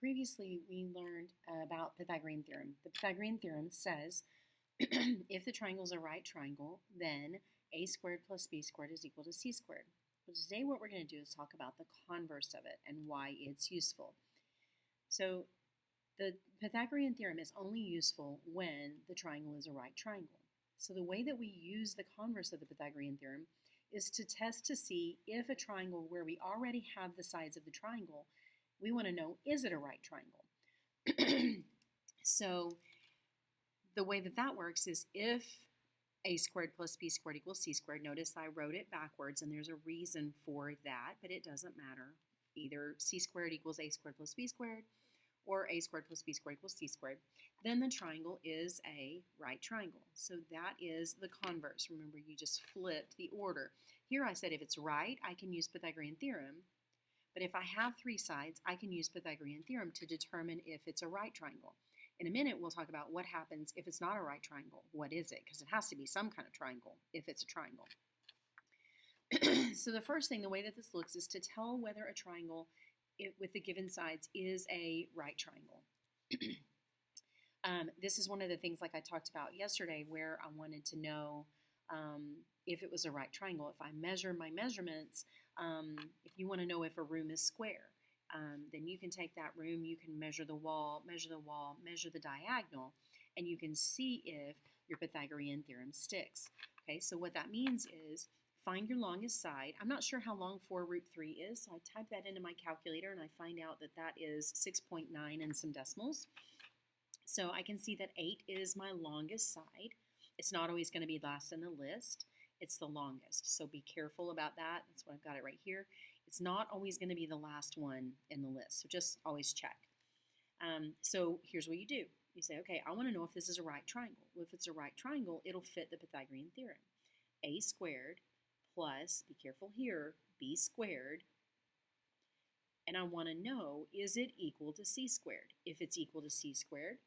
Previously, we learned about Pythagorean theorem. The Pythagorean theorem says if the triangle is a right triangle, then a squared plus b squared is equal to c squared. But today what we're going to do is talk about the converse of it and why it's useful. So the Pythagorean theorem is only useful when the triangle is a right triangle. So the way that we use the converse of the Pythagorean theorem is to test to see if a triangle where we already have the sides of the triangle, we want to know, is it a right triangle? So the way that that works is if a squared plus b squared equals c squared. Notice I wrote it backwards, and there's a reason for that, but it doesn't matter. Either c squared equals a squared plus b squared, or a squared plus b squared equals c squared, then the triangle is a right triangle. So that is the converse. Remember, you just flipped the order. Here I said if it's right, I can use Pythagorean theorem. But if I have three sides, I can use Pythagorean theorem to determine if it's a right triangle. In a minute, we'll talk about what happens if it's not a right triangle. What is it? Because it has to be some kind of triangle if it's a triangle. So the first thing, the way that this looks, is to tell whether a triangle with the given sides is a right triangle. This is one of the things like I talked about yesterday where I wanted to know if it was a right triangle. If I measure my measurements, if you want to know if a room is square, then you can take that room, you can measure the wall, measure the diagonal, and you can see if your Pythagorean theorem sticks. Okay, so what that means is find your longest side. I'm not sure how long 4 root 3 is, so I type that into my calculator and I find out that that is 6.9 and some decimals. So I can see that 8 is my longest side. It's not always going to be last in the list. It's the longest, so be careful about that. That's why I've got it right here. It's not always going to be the last one in the list, so just always check. So here's what you do. You say, okay, I want to know if this is a right triangle. Well, if it's a right triangle, it'll fit the Pythagorean theorem. A squared plus, be careful here, b squared, and I want to know, is it equal to c squared? If it's equal to c squared,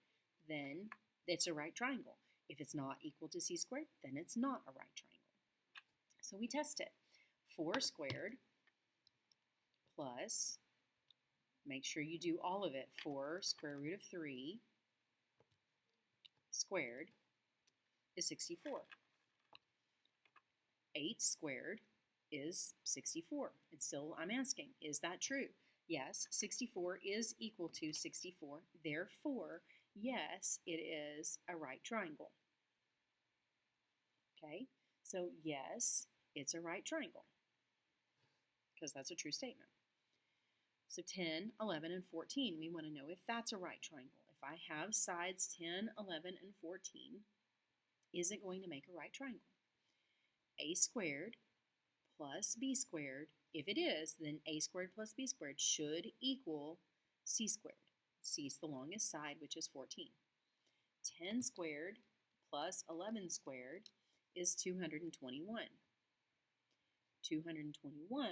then it's a right triangle. If it's not equal to c squared, then it's not a right triangle. So we test it. 4 squared plus, make sure you do all of it, 4 square root of 3 squared is 64. 8 squared is 64. And still I'm asking, is that true? Yes, 64 is equal to 64. Therefore, yes, it is a right triangle. Okay, so yes, it's a right triangle because that's a true statement. So 10, 11, and 14, we want to know if that's a right triangle. If I have sides 10, 11, and 14, is it going to make a right triangle? A squared plus b squared, if it is, then a squared plus b squared should equal c squared. C is the longest side, which is 14. 10 squared plus 11 squared is 221. 221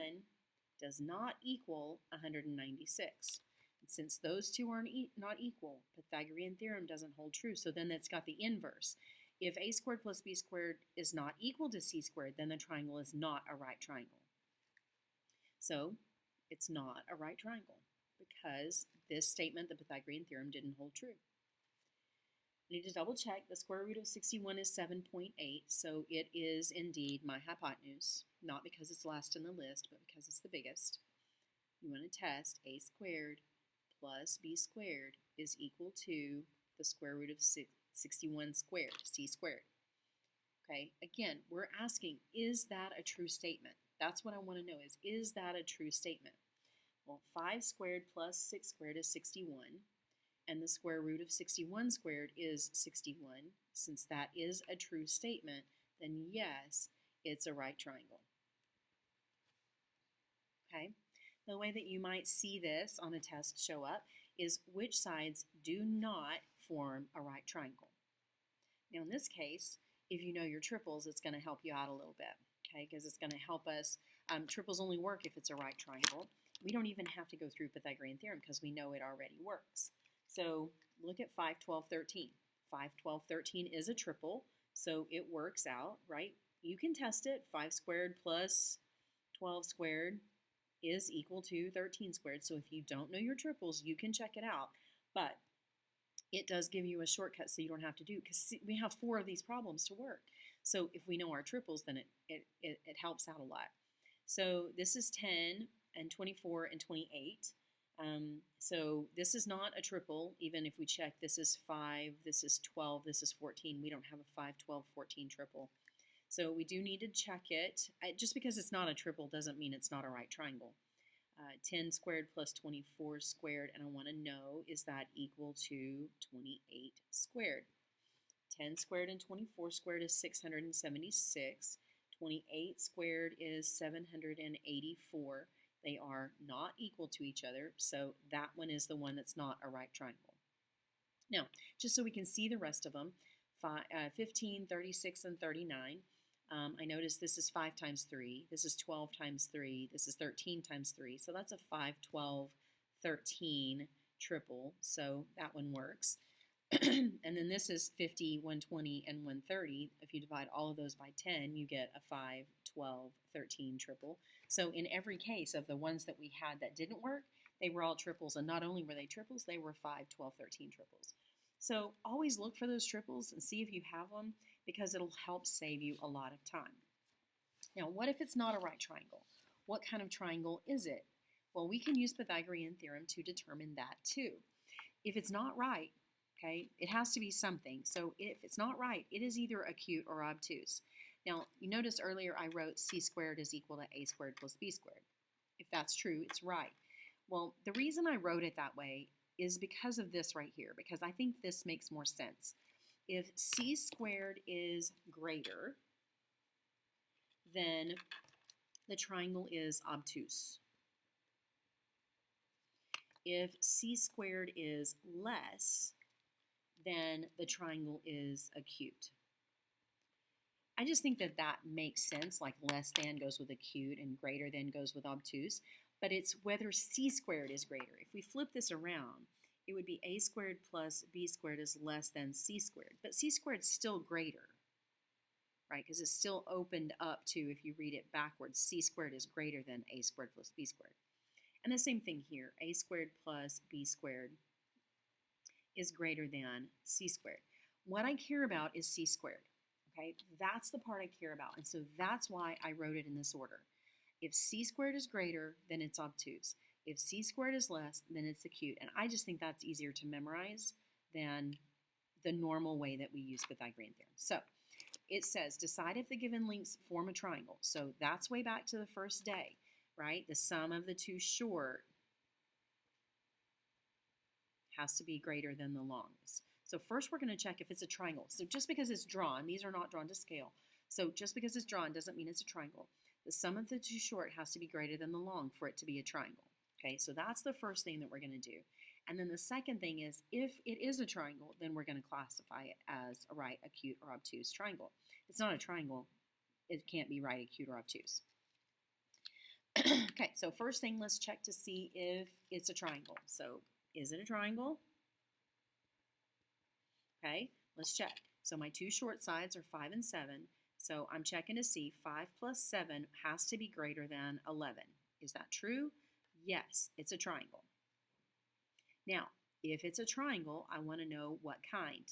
does not equal 196. And since those two are not equal, Pythagorean theorem doesn't hold true. So then it's got the inverse. If a squared plus b squared is not equal to c squared, then the triangle is not a right triangle. So it's not a right triangle because this statement, the Pythagorean theorem, didn't hold true. I need to double check. The square root of 61 is 7.8, so it is indeed my hypotenuse, not because it's last in the list, but because it's the biggest. You want to test a squared plus b squared is equal to the square root of 61 squared, c squared. Okay, again, we're asking, is that a true statement? That's what I want to know is that a true statement? Well, 5 squared plus 6 squared is 61. And the square root of 61 squared is 61. Since that is a true statement, then yes, it's a right triangle. Okay? The way that you might see this on a test show up is which sides do not form a right triangle. Now in this case, if you know your triples, it's going to help you out a little bit, okay? Because it's going to help us. Triples only work if it's a right triangle. We don't even have to go through Pythagorean theorem because we know it already works. So look at 5, 12, 13. 5, 12, 13 is a triple, so it works out, right? You can test it. 5 squared plus 12 squared is equal to 13 squared. So if you don't know your triples, you can check it out. But it does give you a shortcut so you don't have to do, because we have 4 of these problems to work. So if we know our triples, then it helps out a lot. So this is 10 and 24 and 28. So this is not a triple, even if we check this is 5, this is 12, this is 14. We don't have a 5, 12, 14 triple. So we do need to check it. Just because it's not a triple doesn't mean it's not a right triangle. 10 squared plus 24 squared, and I want to know, is that equal to 28 squared? 10 squared and 24 squared is 676. 28 squared is 784. They are not equal to each other, so that one is the one that's not a right triangle. Now, just so we can see the rest of them, 15, 36, and 39. I notice this is 5 times 3, this is 12 times 3, this is 13 times 3, so that's a 5, 12, 13 triple, so that one works. And then this is 50, 120, and 130. If you divide all of those by 10, you get a 5, 12, 13 triple. So in every case of the ones that we had that didn't work, they were all triples, and not only were they triples, they were 5, 12, 13 triples. So always look for those triples and see if you have them, because it'll help save you a lot of time. Now, what if it's not a right triangle? What kind of triangle is it? Well, we can use Pythagorean theorem to determine that too. If it's not right, okay, it has to be something. So if it's not right, it is either acute or obtuse. Now, you notice earlier I wrote c squared is equal to a squared plus b squared. If that's true, it's right. Well, the reason I wrote it that way is because of this right here, because I think this makes more sense. If c squared is greater, then the triangle is obtuse. If c squared is less, then the triangle is acute. I just think that that makes sense, like less than goes with acute and greater than goes with obtuse, but it's whether c squared is greater. If we flip this around, it would be a squared plus b squared is less than c squared. But c squared is still greater, right? Because it's still opened up to, if you read it backwards, c squared is greater than a squared plus b squared. And the same thing here, a squared plus b squared is greater than c squared. What I care about is c squared, okay? That's the part I care about. And so that's why I wrote it in this order. If c squared is greater, then it's obtuse. If c squared is less, then it's acute. And I just think that's easier to memorize than the normal way that we use Pythagorean theorem. So it says, decide if the given lengths form a triangle. So that's way back to the first day, right? The sum of the two short has to be greater than the longest. So first we're going to check if it's a triangle. So just because it's drawn, these are not drawn to scale. So just because it's drawn doesn't mean it's a triangle. The sum of the two short has to be greater than the long for it to be a triangle. Okay, so that's the first thing that we're going to do. And then the second thing is, if it is a triangle, then we're going to classify it as a right, acute, or obtuse triangle. If it's not a triangle, it can't be right, acute, or obtuse. Okay, so first thing, let's check to see if it's a triangle. So is it a triangle? Okay, let's check. So my two short sides are 5 and 7. So I'm checking to see 5 plus 7 has to be greater than 11. Is that true? Yes, it's a triangle. Now, if it's a triangle, I want to know what kind.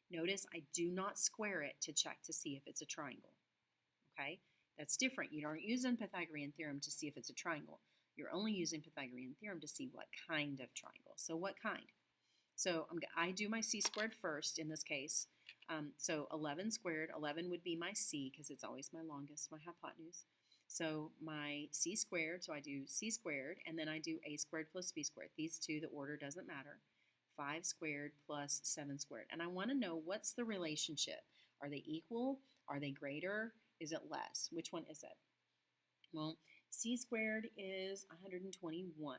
Notice I do not square it to check to see if it's a triangle. Okay, that's different. You aren't using Pythagorean theorem to see if it's a triangle. You're only using Pythagorean theorem to see what kind of triangle. So what kind? So I do my c squared first in this case. So 11 squared, 11 would be my c because it's always my longest, my hypotenuse. So my c squared, so I do c squared, and then I do a squared plus b squared. These two, the order doesn't matter. 5 squared plus 7 squared. And I want to know, what's the relationship? Are they equal? Are they greater? Is it less? Which one is it? Well, c squared is 121,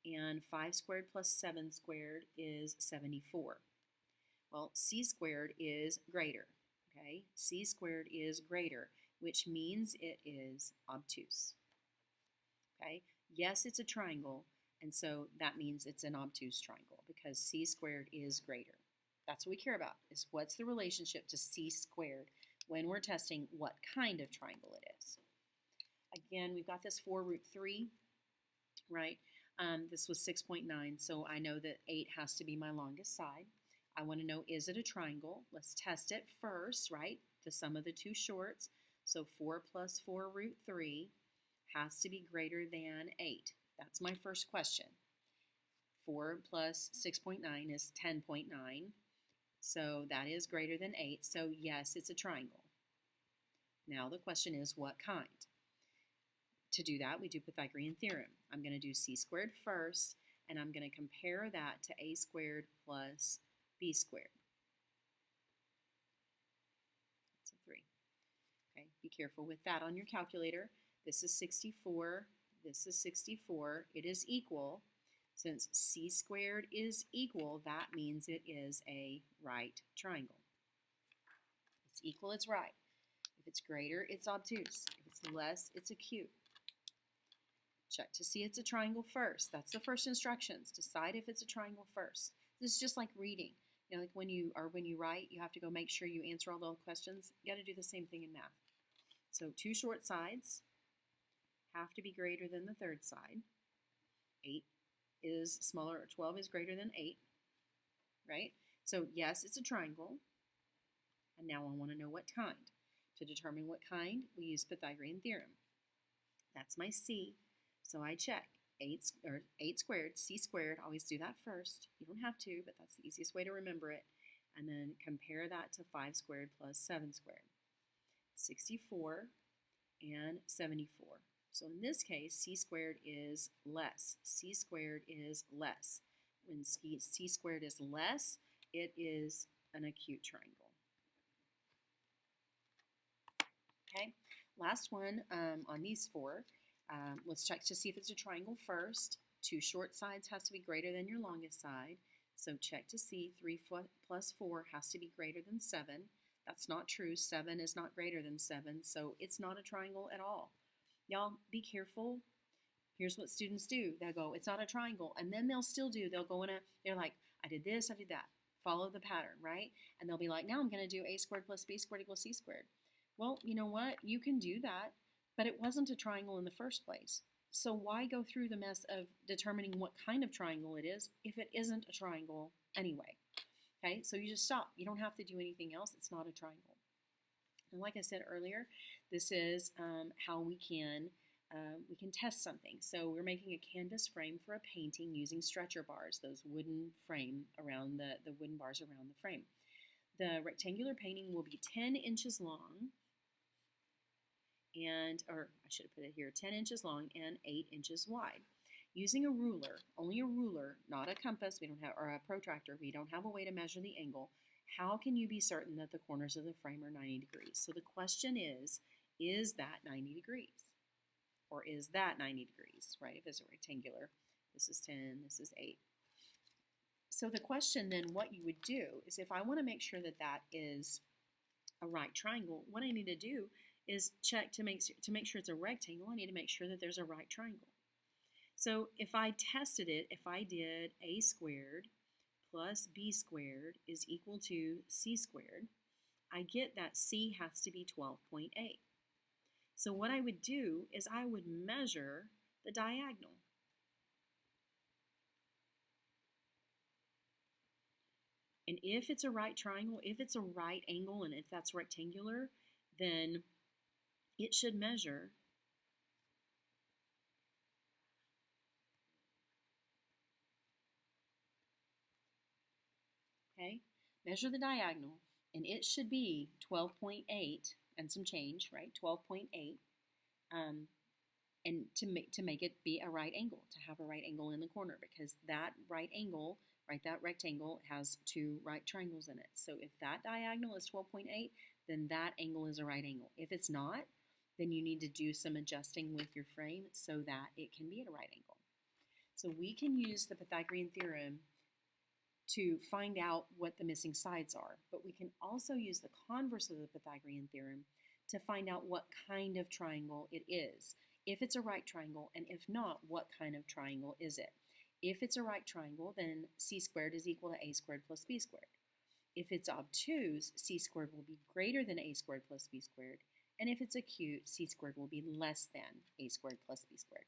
and 5 squared plus 7 squared is 74. Well, c squared is greater, okay? C squared is greater, which means it is obtuse, okay? Yes, it's a triangle, and so that means it's an obtuse triangle because c squared is greater. That's what we care about, is what's the relationship to c squared when we're testing what kind of triangle it is. again, we've got this 4 root 3, right? This was 6.9, so I know that 8 has to be my longest side. I want to know, is it a triangle? Let's test it first, right? The sum of the two shorts. So 4 plus 4 root 3 has to be greater than 8. That's my first question. 4 plus 6.9 is 10.9. So that is greater than 8. So yes, it's a triangle. Now the question is, what kind? To do that, we do Pythagorean theorem. I'm going to do c squared first, and I'm going to compare that to a squared plus b squared. That's a 3. Okay, be careful with that on your calculator. This is 64. This is 64. It is equal. Since c squared is equal, that means it is a right triangle. It's equal, it's right. If it's greater, it's obtuse. If it's less, it's acute. Check to see it's a triangle first. That's the first instructions. Decide if it's a triangle first. This is just like reading. You know, like when you write, you have to go make sure you answer all the questions. You got to do the same thing in math. So 2 short sides have to be greater than the third side. 8 is smaller, or 12 is greater than 8, right? So yes, it's a triangle. And now I want to know what kind. To determine what kind, we use Pythagorean theorem. That's my C. So I check 8 squared, c squared, always do that first. You don't have to, but that's the easiest way to remember it. And then compare that to 5 squared plus 7 squared. 64 and 74. So in this case, c squared is less. C squared is less. When c squared is less, it is an acute triangle. Okay, last one on these 4. Let's check to see if it's a triangle first. 2 short sides has to be greater than your longest side. So check to see 3 plus 4 has to be greater than 7. That's not true. 7 is not greater than 7, so it's not a triangle at all. Y'all, be careful. Here's what students do. They'll go, it's not a triangle, and then they'll go they're like, I did this, I did that. Follow the pattern, right? And they'll be like, now I'm going to do a squared plus b squared equals c squared. Well, you know what? You can do that, but it wasn't a triangle in the first place. So why go through the mess of determining what kind of triangle it is if it isn't a triangle anyway? Okay, so you just stop. You don't have to do anything else. It's not a triangle. And like I said earlier, this is how we can test something. So we're making a canvas frame for a painting using stretcher bars, those wooden frame around the wooden bars around the frame. The rectangular painting will be 10 inches long, or I should have put it here, 10 inches long and 8 inches wide. Using a ruler, only a ruler, not a compass, or a protractor, we don't have a way to measure the angle. How can you be certain that the corners of the frame are 90 degrees? So the question is that 90 degrees? Or is that 90 degrees, right? If it's a rectangular, this is 10, this is 8. So the question then, what you would do is, if I want to make sure that that is a right triangle, what I need to do is check to make sure it's a rectangle. I need to make sure that there's a right triangle. So if I tested it, if I did a squared plus b squared is equal to c squared, I get that c has to be 12.8. So what I would do is I would measure the diagonal. And if it's a right triangle, if it's a right angle, and if that's rectangular, then it should measure measure the diagonal, and it should be 12.8 and some change, right? 12.8, and to make it be a right angle, to have a right angle in the corner, because that right angle, right, that rectangle has 2 right triangles in it. So if that diagonal is 12.8, then that angle is a right angle. If it's not, then you need to do some adjusting with your frame so that it can be at a right angle. So we can use the Pythagorean theorem to find out what the missing sides are, but we can also use the converse of the Pythagorean theorem to find out what kind of triangle it is. If it's a right triangle, and if not, what kind of triangle is it? If it's a right triangle, then c squared is equal to a squared plus b squared. If it's obtuse, c squared will be greater than a squared plus b squared, And if it's acute, c squared will be less than a squared plus b squared.